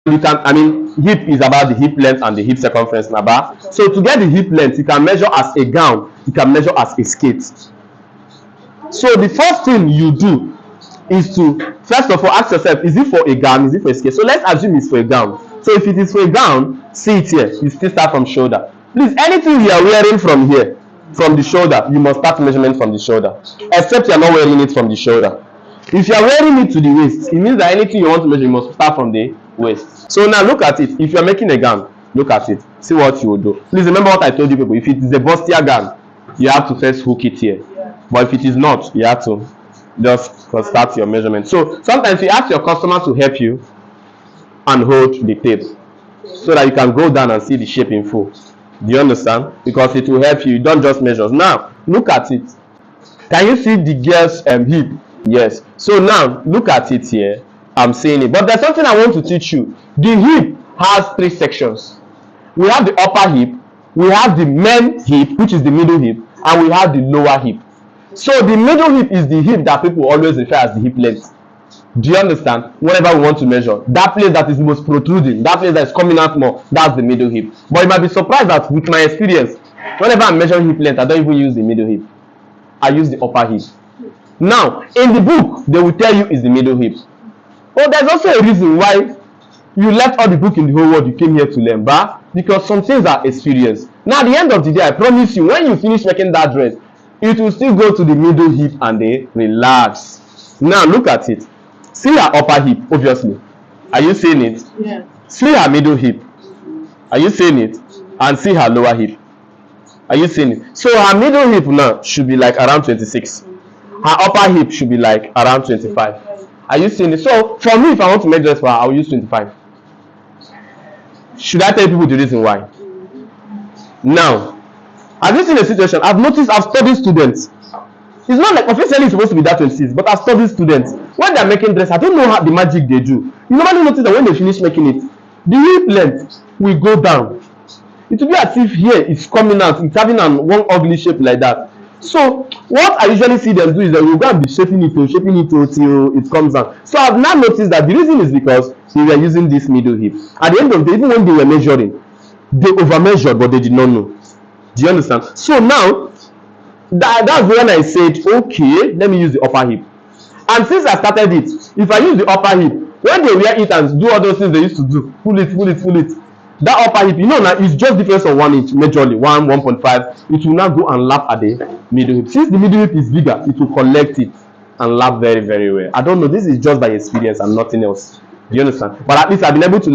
you can, I mean, hip is about the hip length and the hip circumference, Naba. So to get the hip length, you can measure as a gown, you can measure as a skirt. So the first thing you do is to, first of all, ask yourself, is it for a gown, is it for a skirt? So let's assume it's for a gown. So if it is for a gown, see it here, you still start from shoulder. Please, anything you are wearing from here, from the shoulder, you must start measurement from the shoulder, except you are not wearing it from the shoulder. If you are wearing it to the waist, it means that anything you want to measure, you must start from the waist. So now look at it. If you are making a gown, look at it, see what you will do. Please remember what I told you people. If it is a bustier gown, you have to first hook it here. But if it is not, you have to just start your measurement. So sometimes you ask your customer to help you and hold the tape so that you can go down and see the shape in full. Do you understand? Because it will help you. You don't just measure. Now look at it. Can you see the girl's hip? Yes. So now look at it here. I'm saying it. But there's something I want to teach you. The hip has 3 sections. We have the upper hip, we have the main hip, which is the middle hip, and we have the lower hip. So the middle hip is the hip that people always refer as the hip length. Do you understand? Whenever we want to measure, that place that is most protruding, that place that is coming out more, that's the middle hip. But you might be surprised that with my experience, whenever I'm measuring hip length, I don't even use the middle hip. I use the upper hip. Now, in the book, they will tell you it's the middle hip. But there's also a reason why you left all the book in the whole world you came here to learn, but because some things are experienced. Now, at the end of the day, I promise you, when you finish making that dress, it will still go to the middle hip and they relax. Now, look at it. See her upper hip, obviously. Are you seeing it? Yeah. See her middle hip. Are you seeing it? And see her lower hip. Are you seeing it? So her middle hip now should be like around 26. Her upper hip should be like around 25. Are you seeing it? So for me, if I want to make dress for her, I will use 25. Should I tell people the reason why? Now, have you seen a situation? I've noticed, I've studied students. It's not like officially it's supposed to be that 26, but I've studied students. When they're making dress, I don't know how the magic they do. You normally notice that when they finish making it, the hip length will go down. It will be as if here it's coming out, it's having one ugly shape like that. So what I usually see them do is that you go and be shaping it till it comes out. So I've now noticed that the reason is because they were using this middle hip. At the end of the day, even when they were measuring, they over measured, but they did not know. Do you understand? So now that's when I said, okay, let me use the upper hip. And since I started it, if I use the upper hip, when they wear it and do all those things they used to do, pull it, that upper hip, you know, now it's just difference of 1 inch, majorly 1.5. It will now go and lap at the middle hip. Since the middle hip is bigger, it will collect it and lap very, very well. I don't know, this is just by experience and nothing else. Do you understand? But at least I've been able to